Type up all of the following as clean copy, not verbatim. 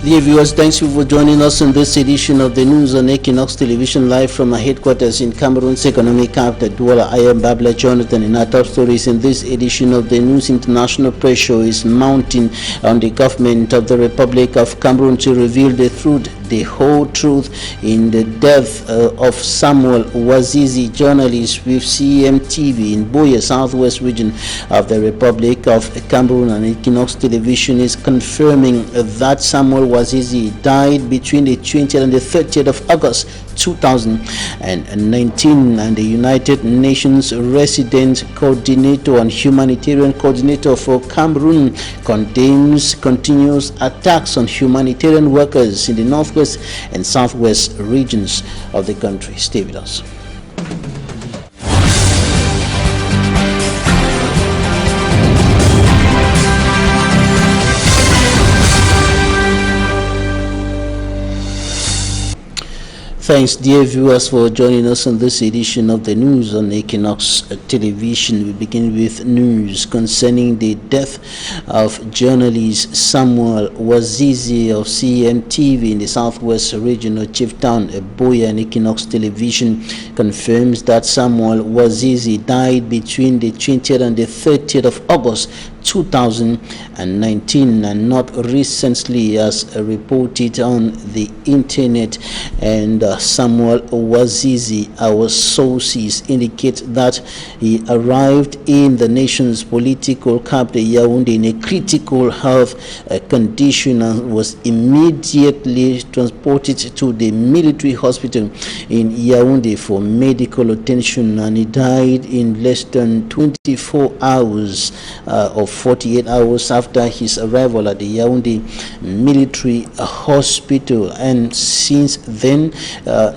Dear viewers, thanks you for joining us in this edition of the news on Equinoxe Television, live from our headquarters in Cameroon's economic capital, Douala. I am Babla Jonathan. In our top stories in this edition of the news, international pressure is mounting on the government of the Republic of Cameroon to reveal the truth, the whole truth, in the death of Samuel Wazizi, journalist with CMTV in Boya, southwest region of the Republic of Cameroon. And Equinoxe Television is confirming that Samuel Wazizi died between the 20th and the 30th of August 2019, and the United Nations Resident Coordinator and Humanitarian Coordinator for Cameroon condemns continuous attacks on humanitarian workers in the northwest and southwest regions of the country. Stay with us. Thanks, dear viewers, for joining us on this edition of the news on Equinoxe Television. We begin with news concerning the death of journalist Samuel Wazizi of CMTV in the southwest region of Chief Town, Boya. And Equinoxe Television confirms that Samuel Wazizi died between the 20th and the 30th of August 2019, and not recently as reported on the internet. And Samuel Wazizi, our sources indicate that he arrived in the nation's political capital, Yaoundé, in a critical health condition, and was immediately transported to the military hospital in Yaoundé for medical attention, and he died in less than 24 hours or 48 hours after his arrival at the Yaoundé military hospital. And since then,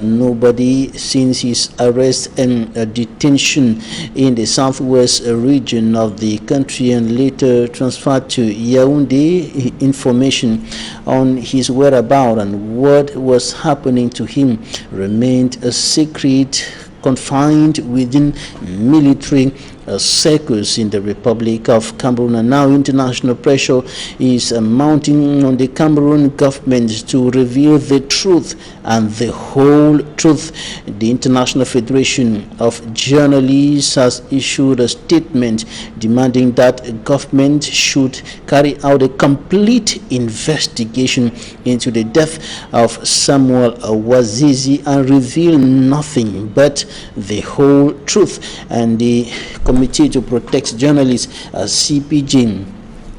nobody, since his arrest and detention in the southwest region of the country and later transferred to Yaoundé, information on his whereabouts and what was happening to him remained a secret, confined within military circles in the Republic of Cameroon. And now international pressure is mounting on the Cameroon government to reveal the truth and the whole truth. The International Federation of Journalists has issued a statement demanding that government should carry out a complete investigation into the death of Samuel Wazizi and reveal nothing but the whole truth. And the Committee to Protect Journalists, CPJ,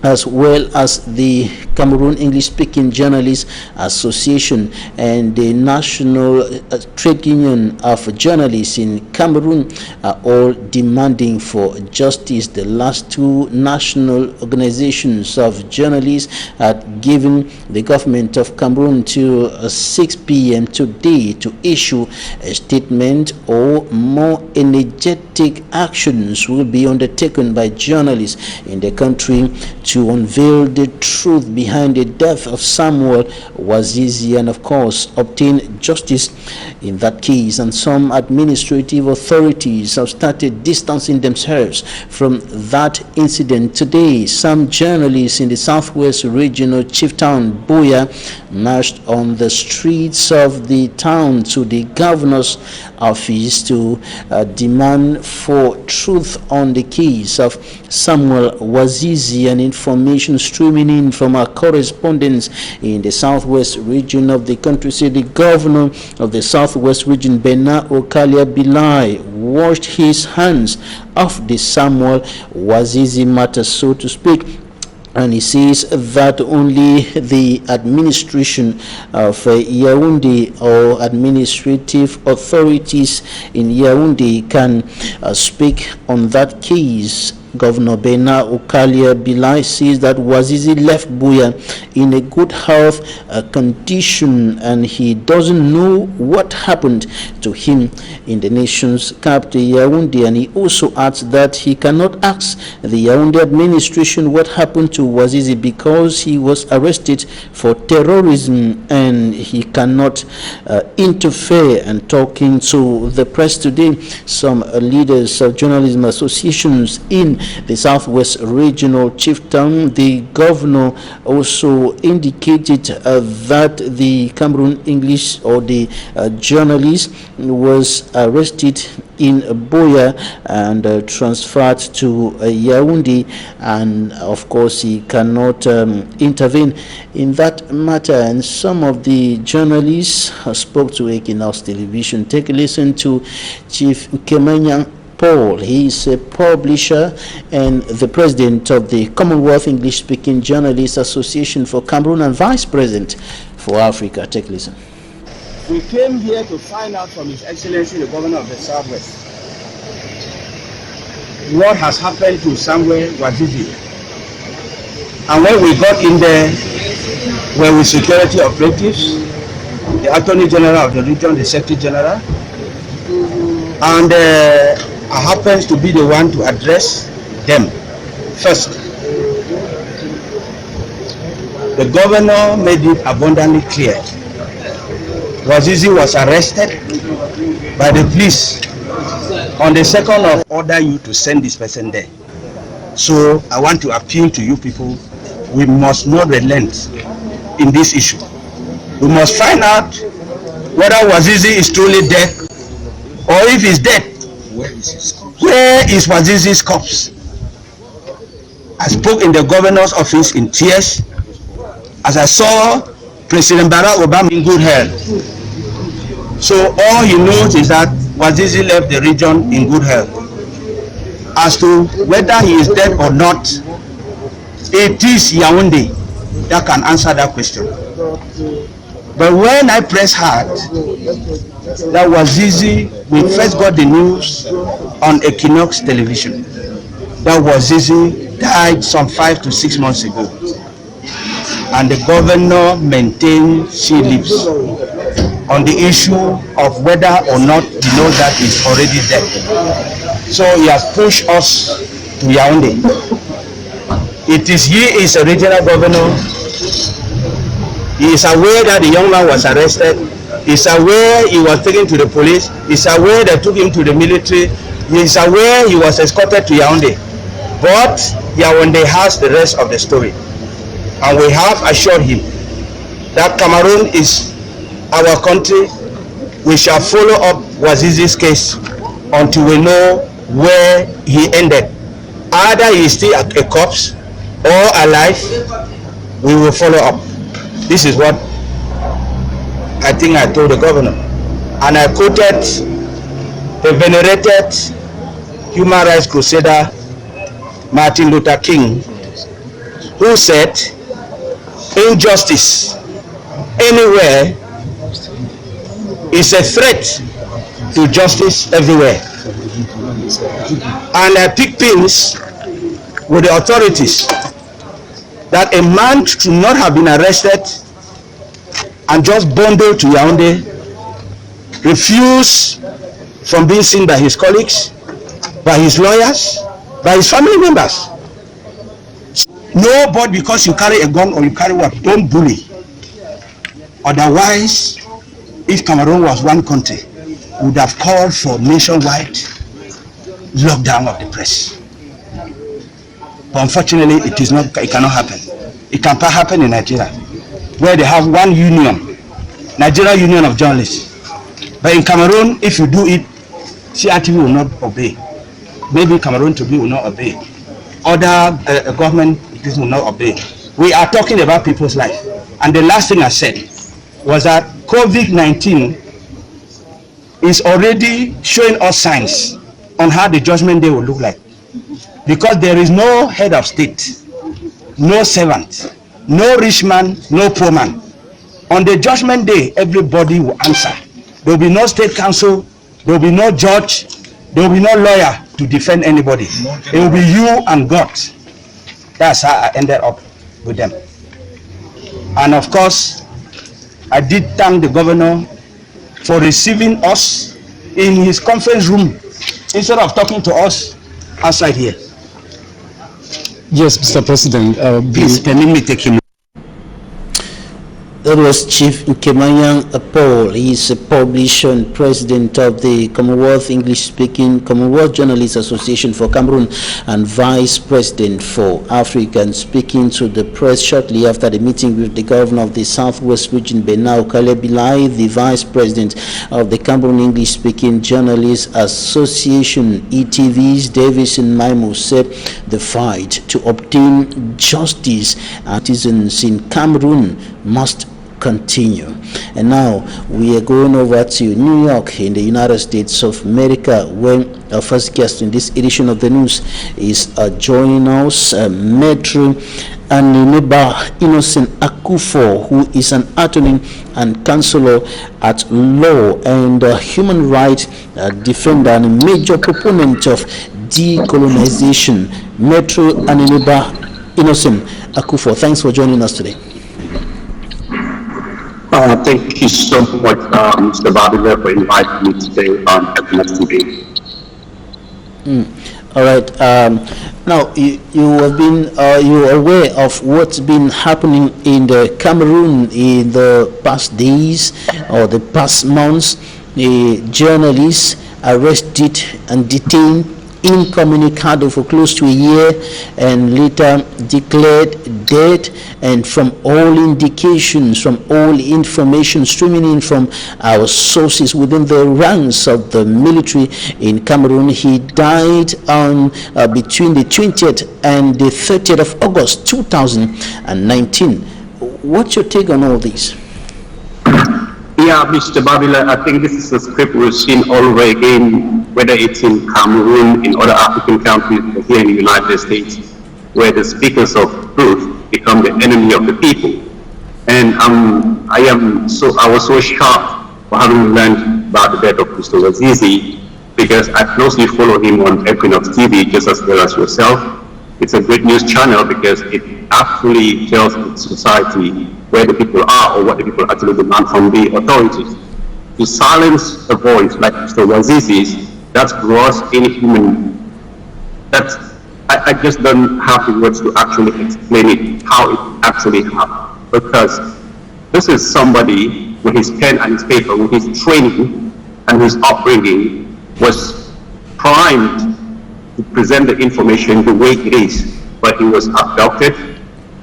as well as the Cameroon English-speaking Journalists Association and the National Trade Union of Journalists in Cameroon, are all demanding for justice. The last two national organizations of journalists had given the government of Cameroon till 6 p.m. today to issue a statement, or more energetic actions will be undertaken by journalists in the country to unveil the truth behind the death of Samuel Wazizi and, of course, obtain justice in that case. And some administrative authorities have started distancing themselves from that incident. Today, some journalists in the southwest region of Chief Town, Boya, marched on the streets of the town to the governor's office to demand for truth on the case of Samuel Wazizi. And information streaming in from our correspondents in the southwest region of the country say the governor of the southwest region, Bernard Okalia Bilai, washed his hands off the Samuel Wazizi matter, so to speak. And he says that only the administration of Yaoundé, or administrative authorities in Yaoundé, can speak on that case. Governor Bernard Okalia Bilai says that Wazizi left Boya in a good health condition, and he doesn't know what happened to him in the nation's capital, Yaoundé. And he also adds that he cannot ask the Yaoundé administration what happened to Wazizi because he was arrested for terrorism, and he cannot interfere. And talking to the press today, some leaders of journalism associations in the Southwest Regional Chieftain. The governor also indicated that the Cameroon English or the journalist was arrested in Boya and transferred to Yaoundé, and of course he cannot intervene in that matter. And some of the journalists spoke to Equinoxe television. Take a listen to Chief Kmer Paul. He is a publisher and the president of the Commonwealth English Speaking Journalists Association for Cameroon and vice president for Africa. Take a listen. We came here to find out from His Excellency the Governor of the Southwest what has happened to Samuel Wazizi. And when we got in there, were with security operatives, the Attorney General of the region, the Secretary General, and I happens to be the one to address them first. The governor made it abundantly clear. Wazizi was arrested by the police on the 2nd of order you to send this person there. So I want to appeal to you people, we must not relent in this issue. We must find out whether Wazizi is truly dead, or if he's dead, where is Wazizi's corpse? I spoke in the governor's office in tears as I saw President Barack Obama in good health. So all he knows is that Wazizi left the region in good health. As to whether he is dead or not, it is Yaoundé that can answer that question. But when I press hard that Wazizi, we first got the news on Equinoxe television that Wazizi died some 5 to 6 months ago, and the governor maintained she lives on the issue of whether or not he knows that he's already dead. So he has pushed us to Yaoundé. He is a regional governor. He is aware that the young man was arrested. He is aware he was taken to the police. He is aware they took him to the military. He is aware he was escorted to Yaoundé. But Yaoundé has the rest of the story. And we have assured him that Cameroon is our country. We shall follow up Wazizi's case until we know where he ended. Either he is still a corpse or alive, we will follow up. This is what I think I told the governor. And I quoted the venerated human rights crusader Martin Luther King, who said, injustice anywhere is a threat to justice everywhere. And I pick pins with the authorities that a man should not have been arrested and just bundled to Yaoundé, refused from being seen by his colleagues, by his lawyers, by his family members. Nobody, because you carry a gun or you carry what, don't bully. Otherwise, if Cameroon was one country, we would have called for nationwide lockdown of the press. But unfortunately, it cannot happen. It can happen in Nigeria, where they have one union, Nigeria Union of Journalists. But in Cameroon, if you do it, CRTV will not obey. Maybe Cameroon to be will not obey. Other government will not obey. We are talking about people's life. And the last thing I said was that COVID-19 is already showing us signs on how the judgment day will look like. Because there is no head of state, no servant, no rich man, no poor man. On the judgment day, everybody will answer. There will be no state council, there will be no judge, there will be no lawyer to defend anybody. It will be you and God. That's how I ended up with them. And of course, I did thank the governor for receiving us in his conference room instead of talking to us outside here. Yes, Mr. President. Please permit me to take him. That was Chief Kmer Paul. He's a publisher and president of the Commonwealth English-speaking Commonwealth Journalists Association for Cameroon and vice president for Africa, speaking to the press shortly after the meeting with the governor of the Southwest region, Benau Kalebilai. The vice president of the Cameroon English-speaking Journalists Association, ETV's Davison Maimo, said the fight to obtain justice and citizens in Cameroon must continue. And now we are going over to New York in the United States of America, where our first guest in this edition of the news is joining us, Metro Anineba Innocent Akufo, who is an attorney and counselor at law and human rights defender and a major proponent of decolonization. Metro Anineba Innocent Akufo, thanks for joining us today. Thank you so much, Mr. Babila, for inviting me today on Equinoxe TV. All right. Now, you have been you are aware of what's been happening in the Cameroon in the past days or the past months. Journalists arrested and detained incommunicado for close to a year and later declared dead, and from all indications, from all information streaming in from our sources within the ranks of the military in Cameroon, he died on between the 20th and the 30th of August 2019. What's your take on all this? Yeah, Mr. Babila, I think this is a script we've seen all over again, whether it's in Cameroon, in other African countries, or here in the United States, where the speakers of truth become the enemy of the people. And I was so shocked for having learned about the death of Mr. Wazizi, because I closely follow him on Equinoxe TV, just as well as yourself. It's a great news channel because it actually tells the society where the people are or what the people actually demand from the authorities. To silence a voice like Mr. Wazizi's, that's gross, inhuman. I just don't have the words to actually explain it, how it actually happened. Because this is somebody with his pen and his paper, with his training and his upbringing, was primed to present the information the way it is, but he was abducted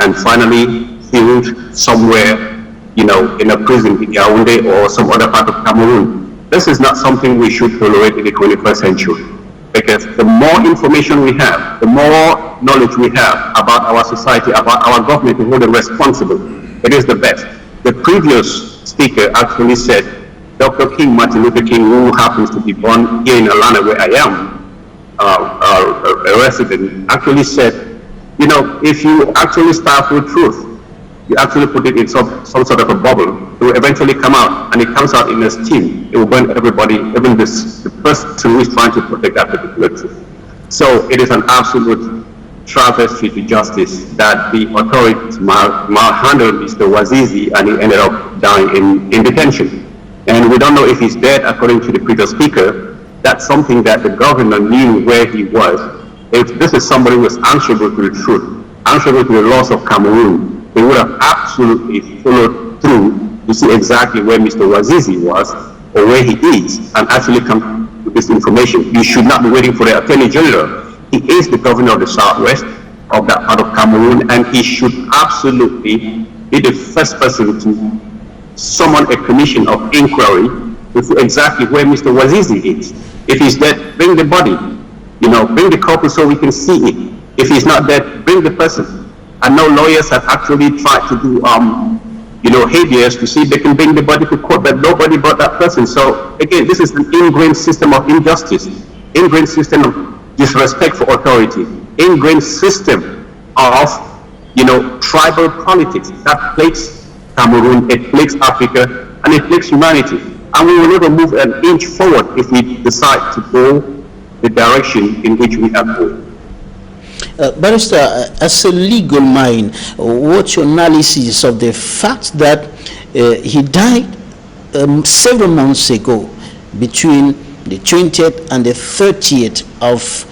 and finally killed somewhere, in a prison in Yaoundé or some other part of Cameroon. This is not something we should tolerate in the 21st century, because the more information we have, the more knowledge we have about our society, about our government to hold them responsible, it is the best. The previous speaker actually said, Dr. King, Martin Luther King, who happens to be born here in Atlanta, where I am, a resident, actually said, if you actually start with truth, you actually put it in some sort of a bubble, it will eventually come out, and it comes out in a steam. It will burn everybody, even the person who is trying to protect that particular truth. So it is an absolute travesty to justice that the authorities malhandled Mr. Wazizi, and he ended up dying in detention. And we don't know if he's dead, according to the previous speaker. That's something that the governor knew where he was. If this is somebody who was answerable to the truth, answerable to the laws of Cameroon, they would have absolutely followed through to see exactly where Mr. Wazizi was or where he is and actually come with this information. You should not be waiting for the Attorney General. He is the governor of the Southwest of that part of Cameroon, and he should absolutely be the first person to summon a commission of inquiry to see exactly where Mr. Wazizi is. If he's dead, bring the body. Bring the culprit so we can see it. If he's not dead, bring the person. I know lawyers have actually tried to do, habeas to see if they can bring the body to court, but nobody brought that person. So again, this is an ingrained system of injustice, ingrained system of disrespect for authority, ingrained system of, tribal politics that plagues Cameroon, it plagues Africa, and it plagues humanity. And we will never move an inch forward if we decide to go the direction in which we are going. Barrister, as a legal mind, what's your analysis of the fact that he died several months ago, between the 20th and the 30th of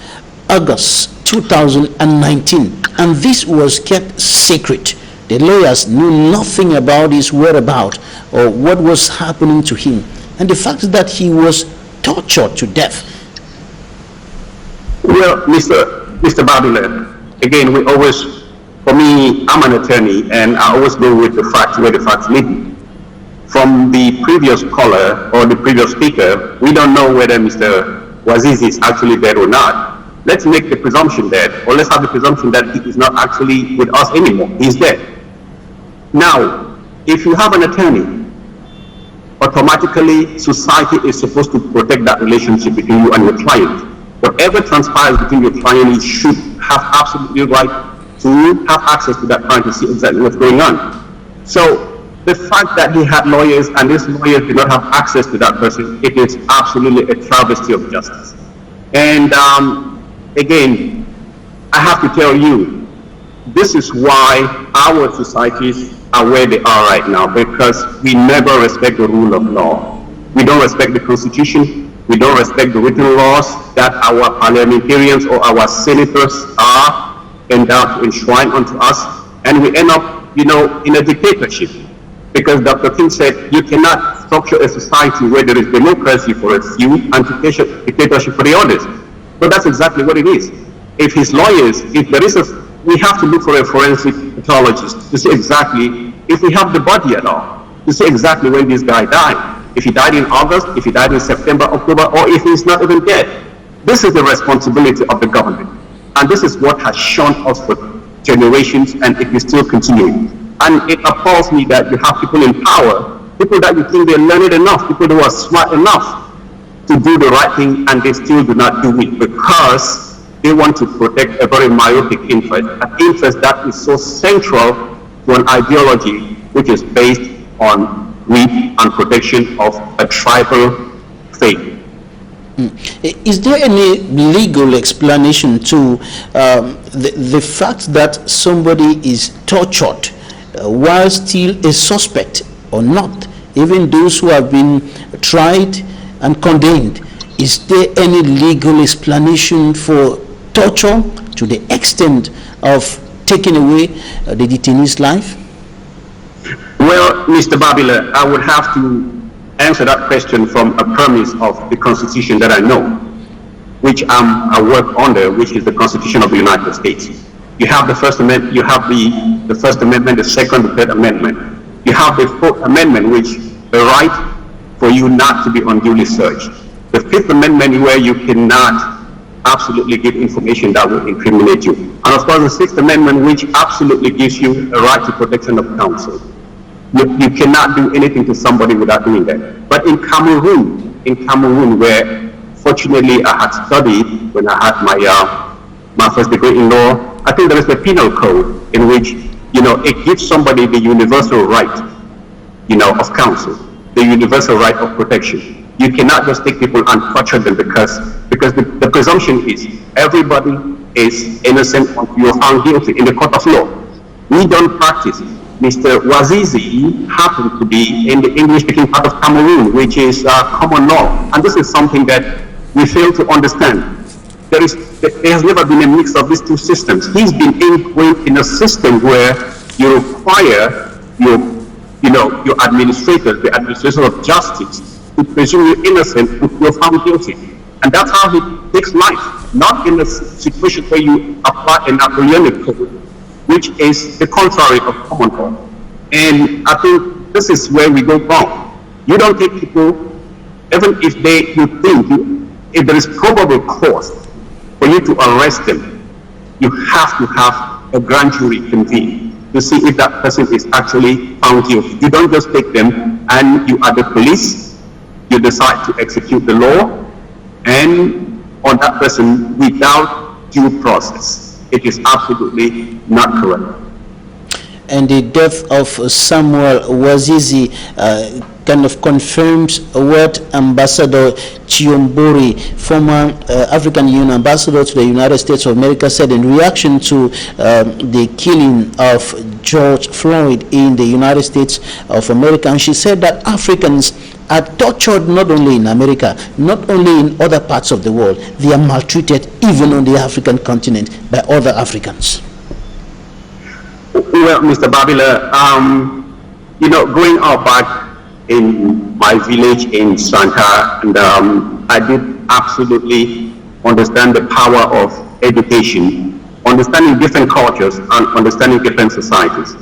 August 2019, and this was kept secret The lawyers knew nothing about his whereabouts or what was happening to him. And the fact that he was tortured to death. Well, Mr. Babylon, again, for me, I'm an attorney, and I always go with the facts where the facts lead me. From the previous caller or the previous speaker, we don't know whether Mr. Wazizi is actually dead or not. Let's make the presumption dead, or let's have the presumption that he is not actually with us anymore. He's dead. Now, if you have an attorney, automatically society is supposed to protect that relationship between you and your client. Whatever transpires between your client, you should have absolutely right to have access to that client to see exactly what's going on. So the fact that he had lawyers and these lawyers did not have access to that person, it is absolutely a travesty of justice. And again, I have to tell you, this is why our societies are where they are right now, because we never respect the rule of law. We don't respect the Constitution. We don't respect the written laws that our parliamentarians or our senators are endowed to enshrine unto us, and we end up, in a dictatorship. Because Dr. King said, you cannot structure a society where there is democracy for a few and dictatorship for the others. But that's exactly what it is. If his lawyers, we have to look for a forensic pathologist to see exactly if we have the body at all, to see exactly when this guy died. If he died in August, if he died in September, October, or if he's not even dead. This is the responsibility of the government. And this is what has shown us for generations, and it is still continuing. And it appalls me that you have people in power, people that you think they're learned enough, people who are smart enough to do the right thing, and they still do not do it because they want to protect a very myopic interest, an interest that is so central to an ideology which is based on greed and protection of a tribal faith. Is there any legal explanation to the fact that somebody is tortured while still a suspect or not, even those who have been tried and condemned? Is there any legal explanation for torture to the extent of taking away the detainee's life? Well, Mr. Babila, I would have to answer that question from a premise of the Constitution that I know, which I work under, which is the Constitution of the United States. You have the First Amendment, you have the First Amendment, the Second, the Third Amendment. You have the Fourth Amendment, which the right for you not to be unduly searched. The Fifth Amendment, where you cannot absolutely give information that will incriminate you. And of course, the Sixth Amendment, which absolutely gives you a right to protection of counsel. You cannot do anything to somebody without doing that. But in Cameroon, where fortunately I had studied when I had my first degree in law, I think there is a penal code in which, it gives somebody the universal right, of counsel, the universal right of protection. You cannot just take people and torture them because the presumption is everybody is innocent until you're found guilty in the court of law. We don't practice it. Mr. Wazizi happened to be in the English-speaking part of Cameroon, which is common law, and this is something that we fail to understand. There has never been a mix of these two systems. He's been ingrained in a system where you require your administrators, the administration of justice, to presume you're innocent if you're found guilty, and that's how he takes life. Not in a situation where you apply a Napoleonic code, which is the contrary of common law. And I think this is where we go wrong. You don't take people, even if if there is probable cause for you to arrest them, you have to have a grand jury convened to see if that person is actually found guilty. You don't just take them and you are the police, you decide to execute the law and on that person without due process. It is absolutely not correct. And the death of Samuel Wazizi kind of confirms what Ambassador Chiombori, former African Union ambassador to the United States of America, said in reaction to the killing of George Floyd in the United States of America. And she said that Africans are tortured not only in America, not only in other parts of the world, they are maltreated even on the African continent by other Africans. Well, Mr. Babila, you know, growing up back in my village in Santa, and I did absolutely understand the power of education, understanding different cultures and understanding different societies.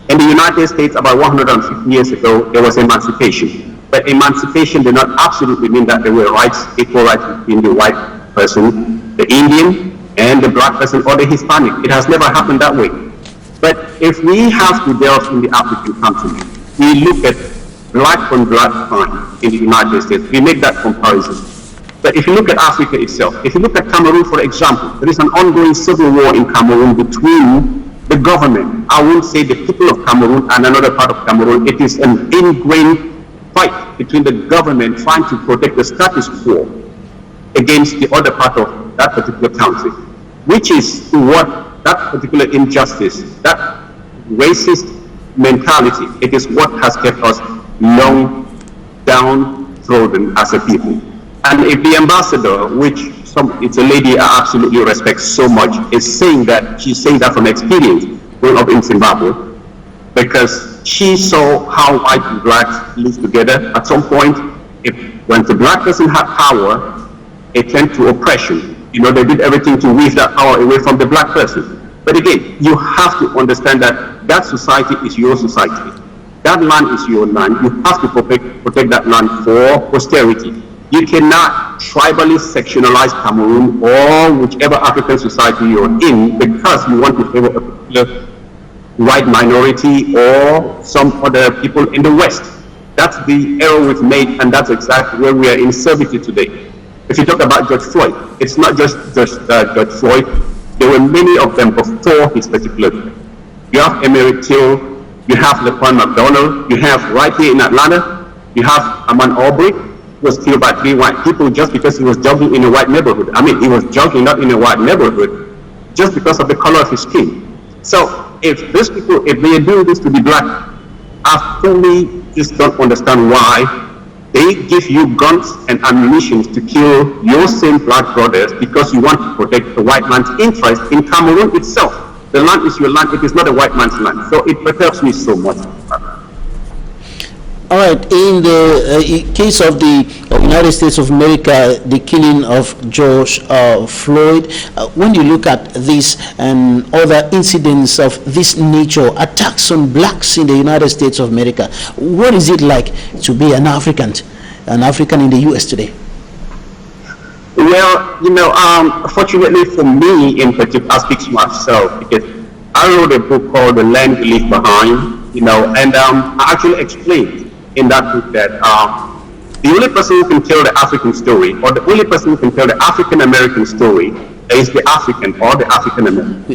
In the United States, about 150 years ago, there was emancipation. But emancipation did not absolutely mean that there were rights, equal rights between the white person, the Indian, and the black person, or the Hispanic. It has never happened that way. But if we have to delve in the African continent, we look at black on black crime in the United States, we make that comparison. But if you look at Africa itself, if you look at Cameroon, for example, there is an ongoing civil war in Cameroon between the government, I won't say the people of Cameroon and another part of Cameroon. It is an ingrained fight between the government trying to protect the status quo against the other part of that particular country, which is what that particular injustice, that racist mentality, it is what has kept us long downtrodden as a people. And if the ambassador, which it's a lady I absolutely respect so much, is saying that, she's saying that from experience growing up in Zimbabwe, because she saw how white and blacks live together. At some point, when the black person had power, it turned to oppression. You know, they did everything to weave that power away from the black person. But again, you have to understand that that society is your society. That land is your land. You have to protect that land for posterity. You cannot tribally sectionalize Cameroon or whichever African society you're in because you want to favor a particular white minority or some other people in the West. That's the error we've made, and that's exactly where we are in servitude today. If you talk about George Floyd, it's not just George Floyd. There were many of them before his particular day. You have Emmett Till, you have LaQuan McDonald, you have right here in Atlanta, you have Aman Aubrey, who was killed by 3 white people just because he was jogging in a white neighborhood. I mean, he was jogging not in a white neighborhood, just because of the color of his skin. So if these people, if they are doing this to the black, I fully just don't understand why they give you guns and ammunition to kill your same black brothers because you want to protect the white man's interest in Cameroon itself. The land is your land, it is not a white man's land. So it perturbs me so much. All right, in the case of the United States of America, the killing of George Floyd, when you look at this and other incidents of this nature, attacks on blacks in the United States of America, what is it like to be an African in the U.S. today? Well, you know, fortunately for me in particular, I speak to myself because I wrote a book called The Land We Leave Behind, you know, and I actually explained in that book that the only person who can tell the African story, or the only person who can tell the African American story, is the African or the African American.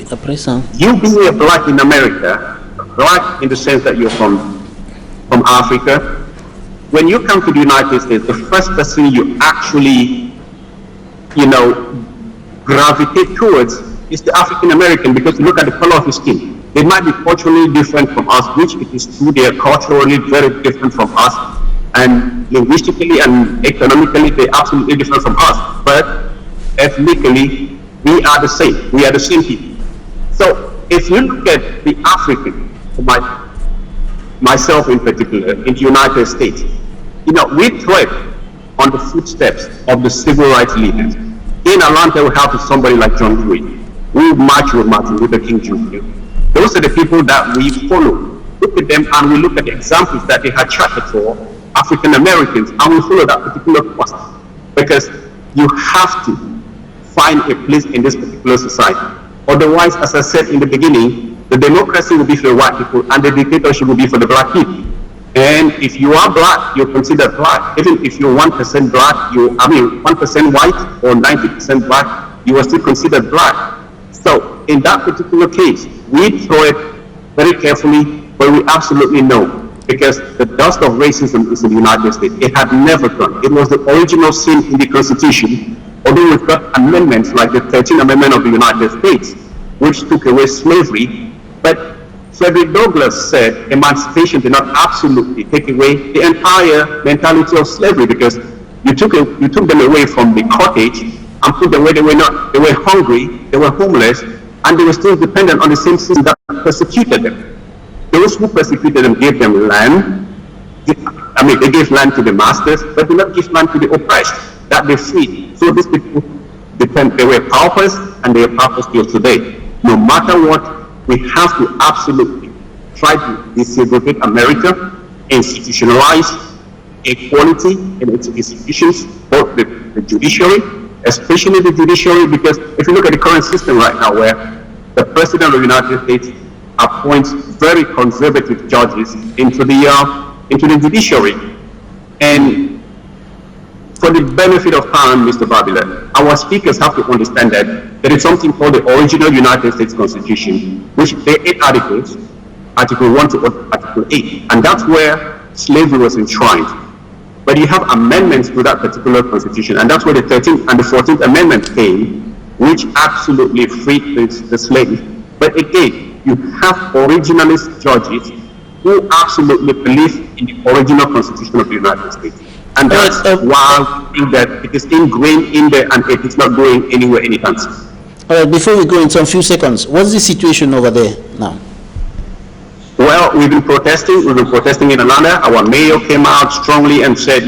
You being a black in America, black in the sense that you're from Africa, when you come to the United States, the first person you actually, you know, gravitate towards is the African American, because you look at the color of his skin. They might be culturally different from us, which it is true, they are culturally very different from us, and linguistically and economically they're absolutely different from us, but ethnically we are the same. We are the same people. So if you look at the African, myself in particular, in the United States, you know, we tread on the footsteps of the civil rights leaders. In Atlanta, we have somebody like John Dewey. We march with Martin Luther King Jr. Those are the people that we follow. Look at them and we look at the examples that they had charted for African Americans, and we follow that particular course. Because you have to find a place in this particular society. Otherwise, as I said in the beginning, the democracy will be for the white people and the dictatorship will be for the black people. And if you are black, you're considered black. Even if you're 1% black, 1% white or 90% black, you are still considered black. So in that particular case, we throw it very carefully, but we absolutely know, because the dust of racism is in the United States. It had never gone. It was the original sin in the Constitution, although we've got amendments like the 13th Amendment of the United States, which took away slavery. But Frederick Douglass said emancipation did not absolutely take away the entire mentality of slavery, because you took them away from the cottage and put them where they were not. They were hungry, they were homeless, and they were still dependent on the same system that persecuted them. Those who persecuted them gave them land. I mean, they gave land to the masters, but did not give land to the oppressed that they freed. So these people they were paupers, and they are paupers still today. No matter what, we have to absolutely try to desegregate America, institutionalize equality in its institutions, both the judiciary, especially the judiciary, because if you look at the current system right now, where the President of the United States appoints very conservative judges into the judiciary. And for the benefit of time, Mr. Babila, our speakers have to understand that there is something called the original United States Constitution, which there are 8 articles, Article 1 to Article 8, and that's where slavery was enshrined. But you have amendments to that particular constitution, and that's where the 13th and the 14th Amendment came, which absolutely freed the slaves. But again, you have originalist judges who absolutely believe in the original Constitution of the United States. And that's why I think that it is ingrained in there and it is not going anywhere anytime soon. All right, before we go into a few seconds, what's the situation over there now? Well, we've been protesting in Atlanta. Our mayor came out strongly and said,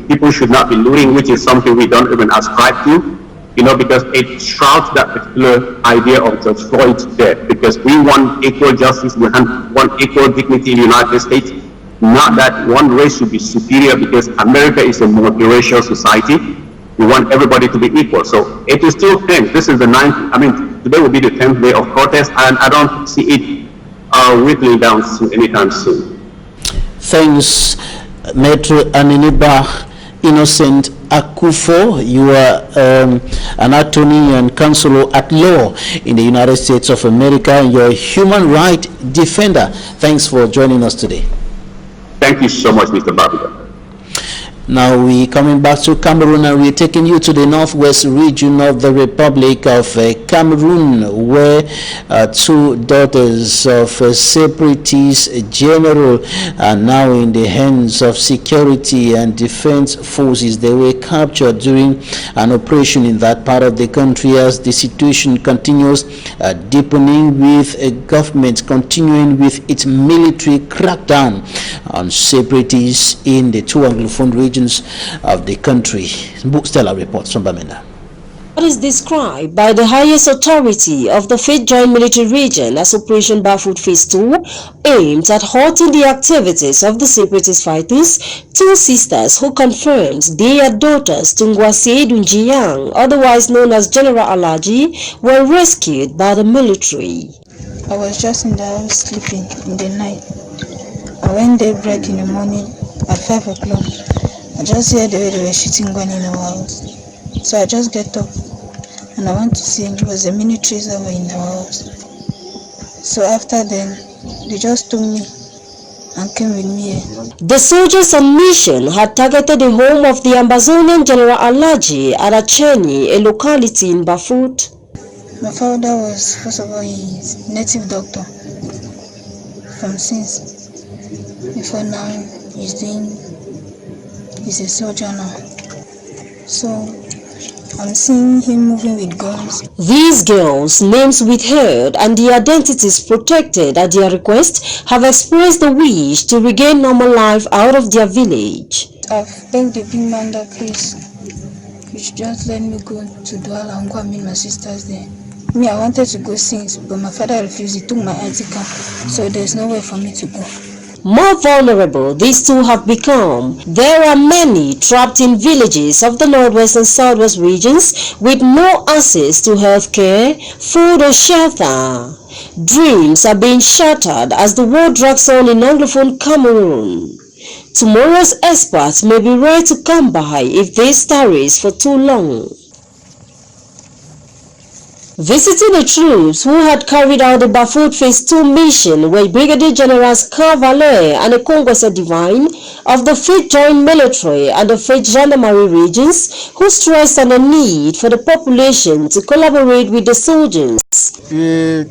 people should not be looting, which is something we don't even ascribe to, because it shrouds that particular idea of George Floyd's death, because we want equal justice, we want equal dignity in the United States, not that one race should be superior, because America is a multiracial society. We want everybody to be equal. So it is still 10th. This is the 9th. Today will be the 10th day of protest, and I don't see it whittling down anytime soon. Thanks, Metro Aniniba Innocent Akufo. You are an attorney and counselor at law in the United States of America, and you're a human rights defender. Thanks for joining us today. Thank you so much, Mr. Babila. Now we're coming back to Cameroon, and we're taking you to the northwest region of the Republic of Cameroon, where 2 daughters of a separatist general are now in the hands of security and defense forces. They were captured during an operation in that part of the country, as the situation continues deepening, with a government continuing with its military crackdown on separatists in the 2 Anglophone regions of the country. Stella reports from Bamenda. What is described by the highest authority of the 5th Joint Military Region as Operation Barefoot Phase 2, aimed at halting the activities of the separatist fighters. 2 sisters who confirmed they are daughters to Ngwase Dunjiyang, otherwise known as General Alaji, were rescued by the military. I was just in the house sleeping in the night. I went daybreak in the morning at 5 o'clock. I just heard the way they were shooting gun in our house. So I just get up and I went to see it was the militaries that were in our house. So after then, they just took me and came with me here. The soldiers on mission had targeted the home of the Ambazonian General Alaji at Acheni, a locality in Barefoot. My father was, first of all, he's native doctor from since. Before now, he's a soldier now. So I'm seeing him moving with guns. These girls, names withheld and their identities protected at their request, have expressed the wish to regain normal life out of their village. I've begged the big man that please, you should just let me go to Douala and go and meet my sisters there. Me, I wanted to go since, but my father refused. He took my ID card, so there's nowhere for me to go. More vulnerable these 2 have become. There are many trapped in villages of the northwest and southwest regions with no access to health care, food or shelter. Dreams are being shattered as the war drags on in Anglophone Cameroon. Tomorrow's experts may be rare to come by if this tarries for too long. Visiting the troops who had carried out the Barefoot Phase 2 mission were Brigadier Generals Carvalho and Ekongwese Divine of the 5th Joint Military and the 5th Gendarmerie regions, who stressed on the need for the population to collaborate with the soldiers. We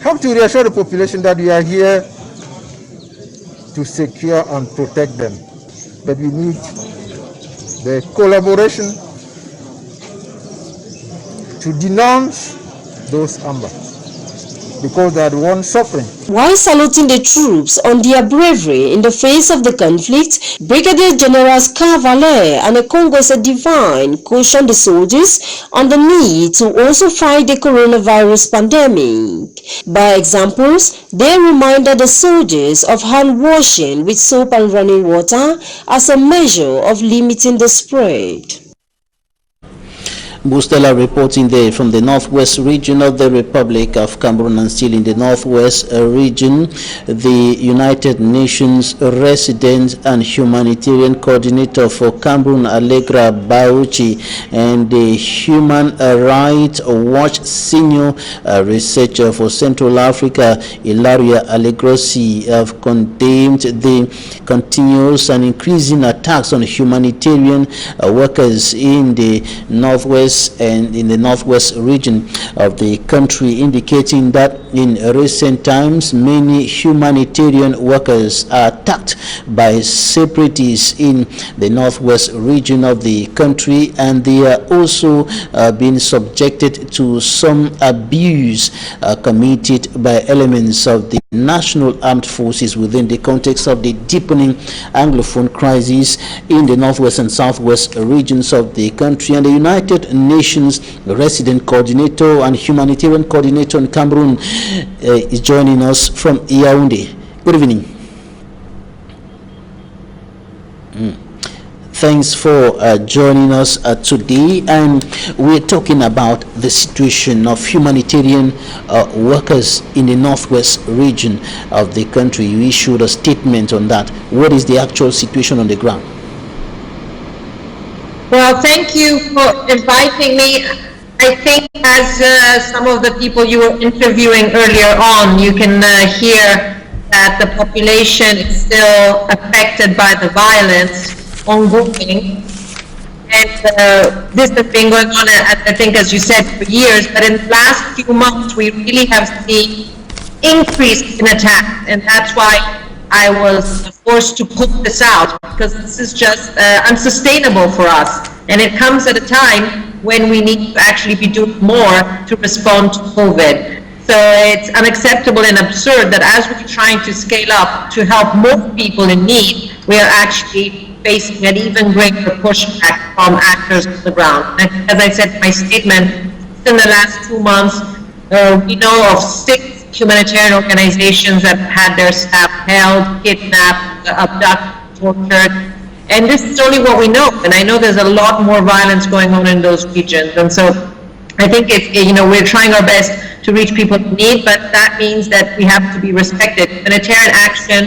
have to reassure the population that we are here to secure and protect them, but we need the collaboration to denounce those ambers. because they are the ones suffering. While saluting the troops on their bravery in the face of the conflict, Brigadier Generals Kamer and Equinoxe Divine cautioned the soldiers on the need to also fight the coronavirus pandemic. By examples, they reminded the soldiers of hand washing with soap and running water as a measure of limiting the spread. Bustela reporting there from the northwest region of the Republic of Cameroon. And still in the northwest region, the United Nations Resident and Humanitarian Coordinator for Cameroon, Allegra Bauchi, and the Human Rights Watch Senior Researcher for Central Africa, Ilaria Allegrosi, have condemned the continuous and increasing attacks on humanitarian workers in the northwest and in the northwest region of the country, indicating that in recent times many humanitarian workers are attacked by separatists in the northwest region of the country, and they are also being subjected to some abuse committed by elements of the national armed forces within the context of the deepening Anglophone crisis in the northwest and southwest regions of the country. And the United Nations Resident Coordinator and Humanitarian Coordinator in Cameroon is joining us from Yaoundé. Good evening. Thanks for joining us today, and we're talking about the situation of humanitarian workers in the northwest region of the country. You issued a statement on that. What is the actual situation on the ground? Well, thank you for inviting me. I think as some of the people you were interviewing earlier on, you can hear that the population is still affected by the violence ongoing, and this has been going on, I think, as you said, for years, but in the last few months we really have seen increase in attacks, and that's why I was forced to put this out, because this is just unsustainable for us, and it comes at a time when we need to actually be doing more to respond to COVID. So it's unacceptable and absurd that as we're trying to scale up to help more people in need, we are actually facing an even greater pushback from actors on the ground. And as I said in my statement, in the last 2 months, we know of 6 humanitarian organizations that had their staff held, kidnapped, abducted, tortured. And this is only what we know. And I know there's a lot more violence going on in those regions. And so I think we're trying our best to reach people in need, but that means that we have to be respected. Humanitarian action,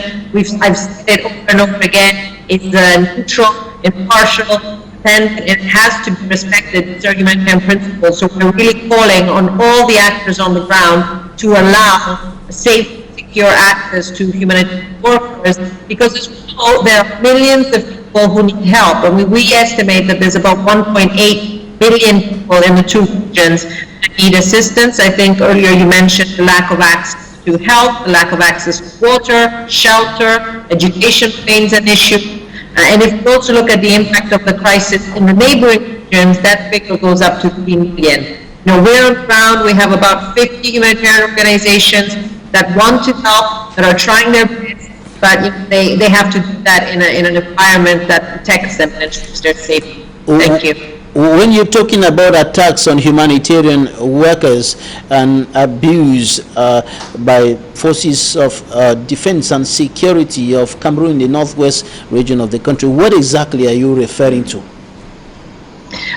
I've said it over and over again, it's neutral, impartial, and it has to be respected. It's our humanitarian principles. So we're really calling on all the actors on the ground to allow safe, secure access to humanitarian workers, because as we know, there are millions of people who need help. I mean, we estimate that there's about 1.8 billion people in the 2 regions that need assistance. I think earlier you mentioned the lack of access to health, the lack of access to water, shelter, education remains an issue. And if you also look at the impact of the crisis in the neighboring regions, that figure goes up to 3 million. We're on the ground, we have about 50 humanitarian organizations that want to help, that are trying their best, but they have to do that in an environment that protects them and ensures their safety. Thank you. When you're talking about attacks on humanitarian workers and abuse by forces of defense and security of Cameroon in the northwest region of the country, what exactly are you referring to?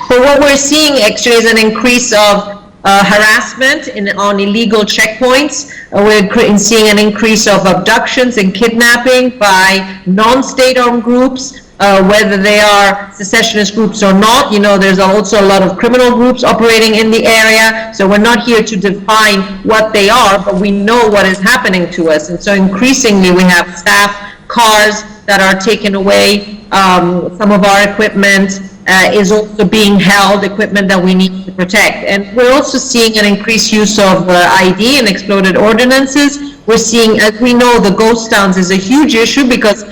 Well, what we're seeing actually is an increase of harassment on illegal checkpoints. We're seeing an increase of abductions and kidnapping by non-state-owned groups, whether they are secessionist groups or not. There's also a lot of criminal groups operating in the area, so we're not here to define what they are, but we know what is happening to us. And so increasingly we have staff, cars that are taken away, some of our equipment is also being held, equipment that we need to protect. And we're also seeing an increased use of ID and exploded ordinances. We're seeing, as we know, the ghost towns is a huge issue, because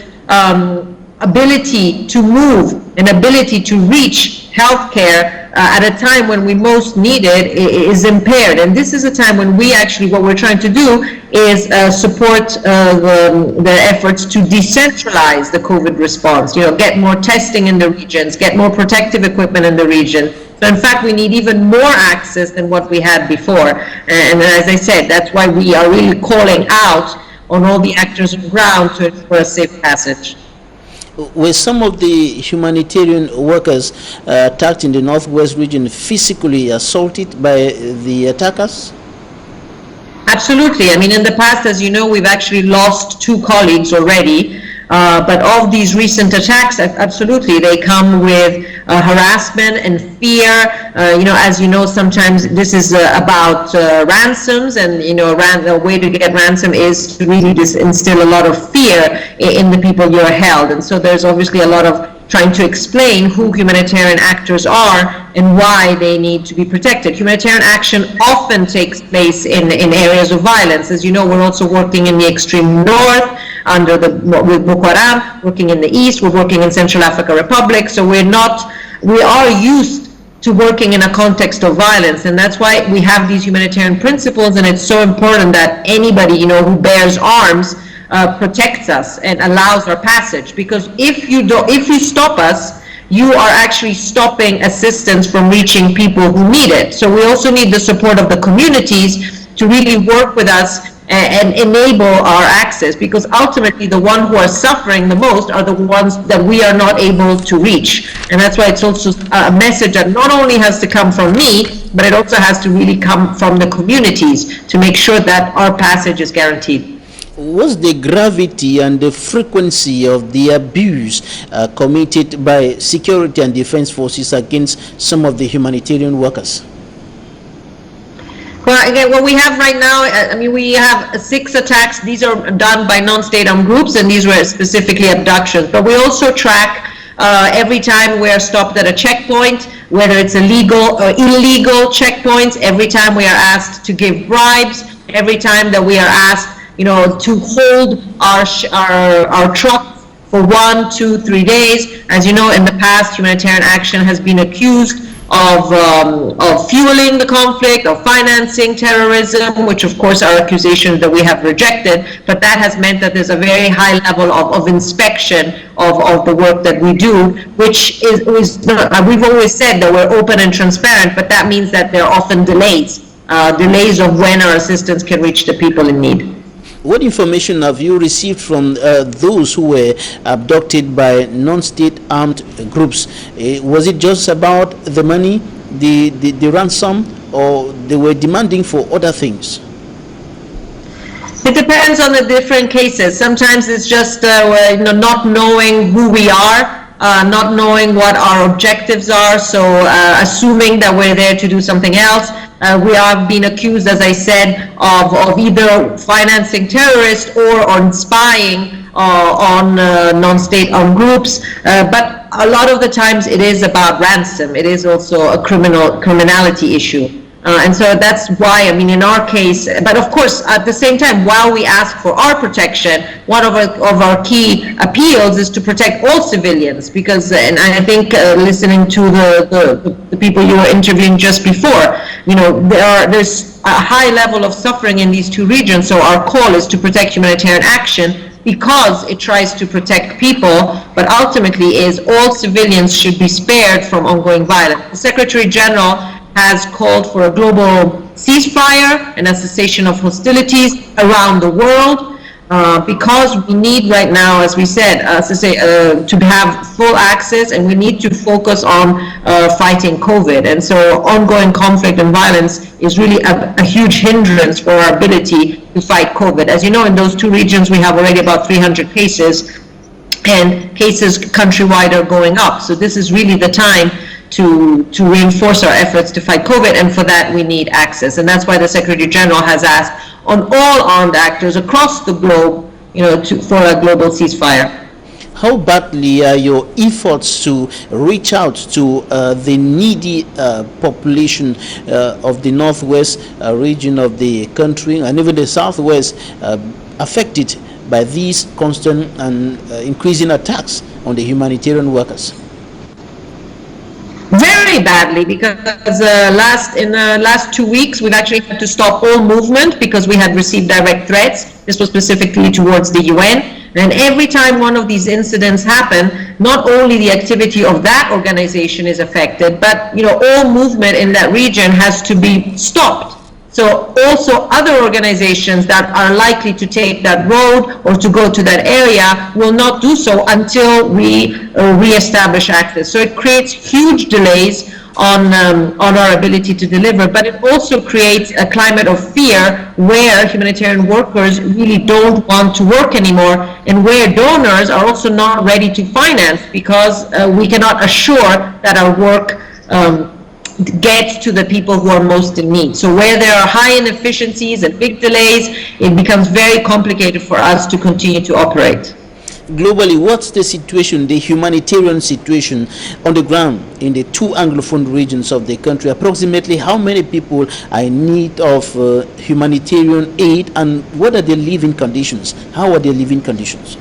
ability to move and ability to reach healthcare at a time when we most need it is impaired. And this is a time when we actually, what we're trying to do is support the efforts to decentralize the COVID response, get more testing in the regions, get more protective equipment in the region. So in fact, we need even more access than what we had before. And as I said, that's why we are really calling out on all the actors on the ground to ensure a safe passage. Were some of the humanitarian workers attacked in the northwest region physically assaulted by the attackers? Absolutely. I mean, in the past, as you know, we've actually lost 2 colleagues already. But of these recent attacks, absolutely, they come with harassment and fear. As you know, sometimes this is about ransoms, and a way to get ransom is to really instill a lot of fear in the people you're held. And so there's obviously a lot of trying to explain who humanitarian actors are and why they need to be protected. Humanitarian action often takes place in areas of violence. As you know, we're also working in the extreme north with Boko Haram, working in the east, we're working in Central African Republic, so we are used to working in a context of violence, and that's why we have these humanitarian principles, and it's so important that anybody who bears arms protects us and allows our passage, because if you stop us, you are actually stopping assistance from reaching people who need it. So we also need the support of the communities to really work with us and enable our access, because ultimately the ones who are suffering the most are the ones that we are not able to reach. And that's why it's also a message that not only has to come from me, but it also has to really come from the communities to make sure that our passage is guaranteed. What's the gravity and the frequency of the abuse committed by security and defense forces against some of the humanitarian workers? Well, again, what we have right now, we have 6 attacks. These are done by non-state armed groups, and these were specifically abductions. But we also track every time we are stopped at a checkpoint, whether it's illegal or illegal checkpoints, every time we are asked to give bribes, every time that we are asked to hold our trucks for 1, 2, 3 days. As you know, in the past, humanitarian action has been accused of fueling the conflict, of financing terrorism, which of course are accusations that we have rejected, but that has meant that there's a very high level of inspection of the work that we do, which is not, we've always said that we're open and transparent, but that means that there are often delays of when our assistance can reach the people in need. What information have you received from those who were abducted by non-state armed groups? Was it just about the money, the ransom, or they were demanding for other things? It depends on the different cases. Sometimes it's just not knowing who we are, not knowing what our objectives are, so assuming that we're there to do something else. We have been accused, as I said, of either financing terrorists or on spying on non-state armed groups. But a lot of the times it is about ransom. It is also a criminality issue. And so that's why, in our case, but of course, at the same time, while we ask for our protection, one of our key appeals is to protect all civilians, because, and I think listening to the people you were interviewing just before, there's a high level of suffering in these 2 regions, so our call is to protect humanitarian action, because it tries to protect people, but ultimately is all civilians should be spared from ongoing violence. The Secretary General has called for a global ceasefire and a cessation of hostilities around the world, because we need right now, as we said, to have full access, and we need to focus on fighting COVID. And so ongoing conflict and violence is really a huge hindrance for our ability to fight COVID. As you know, in those 2 regions, we have already about 300 cases, and cases countrywide are going up. So this is really the time to reinforce our efforts to fight COVID, and for that we need access. And that's why the Secretary General has asked on all armed actors across the globe, for a global ceasefire. How badly are your efforts to reach out to the needy population of the northwest region of the country, and even the southwest, affected by these constant and increasing attacks on the humanitarian workers? Very very badly because in the last 2 weeks we've actually had to stop all movement because we had received direct threats. This was specifically towards the UN. And every time one of these incidents happen, not only the activity of that organization is affected, but all movement in that region has to be stopped. So also other organizations that are likely to take that road or to go to that area will not do so until we reestablish access. So it creates huge delays on our ability to deliver, but it also creates a climate of fear where humanitarian workers really don't want to work anymore, and where donors are also not ready to finance because we cannot assure that our work gets to the people who are most in need. So where there are high inefficiencies and big delays, it becomes very complicated for us to continue to operate. Globally, what's the situation, the humanitarian situation on the ground in the two Anglophone regions of the country? Approximately how many people are in need of humanitarian aid, and what are their living conditions? How are their living conditions?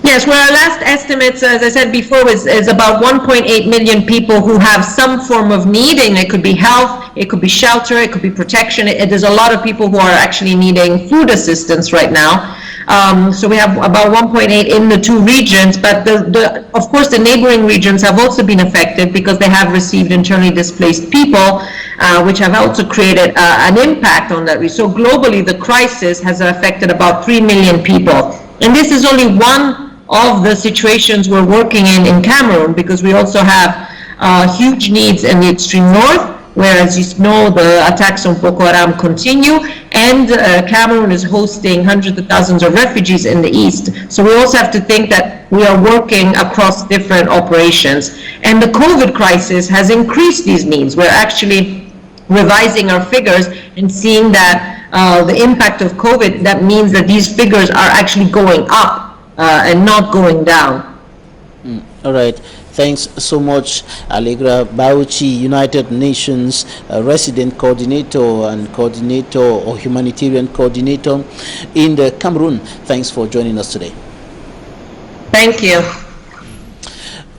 Yes, well, our last estimates, as I said before, is about 1.8 million people who have some form of need, and it could be health, it could be shelter, it could be protection. There's a lot of people who are actually needing food assistance right now. So we have about 1.8 in the two regions, but of course the neighboring regions have also been affected because they have received internally displaced people, which have also created an impact on that. So globally, the crisis has affected about 3 million people. And this is only one of the situations we're working in Cameroon, because we also have huge needs in the extreme north, where, as you know, the attacks on Boko Haram continue, and Cameroon is hosting hundreds of thousands of refugees in the east. So we also have to think that we are working across different operations. And the COVID crisis has increased these needs. We're actually revising our figures and seeing that the impact of COVID, that means that these figures are actually going up and not going down. All right. Thanks so much, Allegra Bauchi, United Nations resident coordinator and coordinator or humanitarian coordinator in the Cameroon. Thanks for joining us today. Thank you.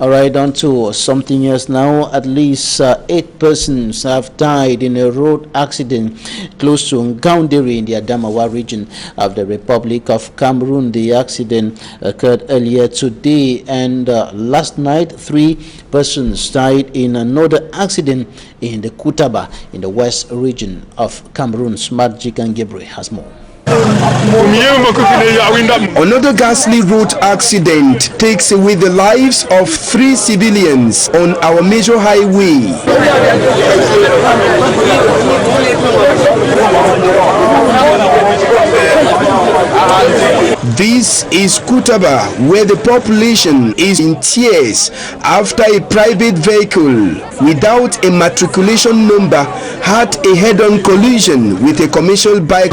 All right, on to something else now. At least 8 persons have died in a road accident close to Ngaoundéré in the Adamawa region of the Republic of Cameroon. The accident occurred earlier today, and last night 3 persons died in another accident in the Kutaba in the west region of Cameroon. Smart Jikan Gebre has more. Another ghastly road accident takes away the lives of 3 civilians on our major highway. This is Kutaba, where the population is in tears after a private vehicle without a matriculation number had a head-on collision with a commercial bike.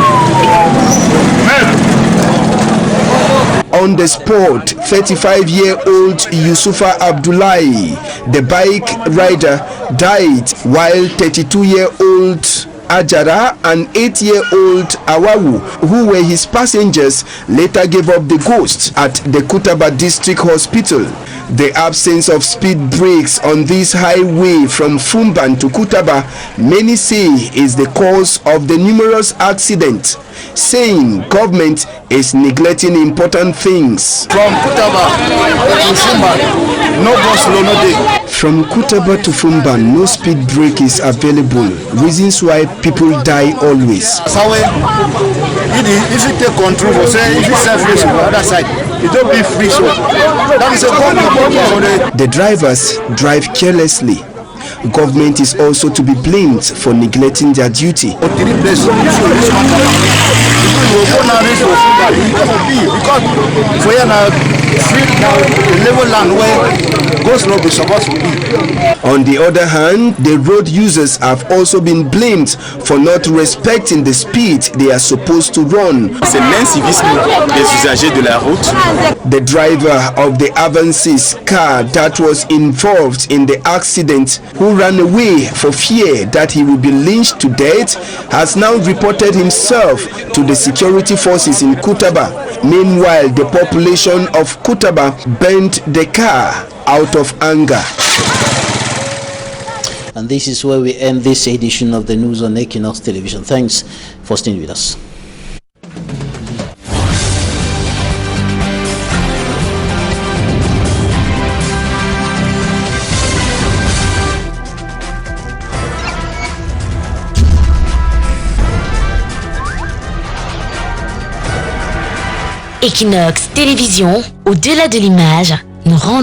On the spot, 35-year-old Yusufa Abdullahi, the bike rider, died, while 32-year-old Ajara and 8-year-old Awawu, who were his passengers, later gave up the ghost at the Kutaba District Hospital. The absence of speed brakes on this highway from Fumban to Kutaba, many say, is the cause of the numerous accidents, saying government is neglecting important things. From Kutaba to Fumban, no go slow, no day. From Kutaba to Fumban, no speed brake is available, reasons why people die always. If you take control, say if you self-race on the other side, it don't be free. So that is a problem. The drivers drive carelessly. Government is also to be blamed for neglecting their duty. On the other hand, the road users have also been blamed for not respecting the speed they are supposed to run. The driver of the Avansis car that was involved in the accident, who ran away for fear that he would be lynched to death, has now reported himself to the security forces in Kutaba. Meanwhile, the population of Kutaba burned the car out of anger. And this is where we end this edition of the news on Equinoxe Television. Thanks for staying with us. Equinoxe Télévision, au-delà de l'image, nous rendons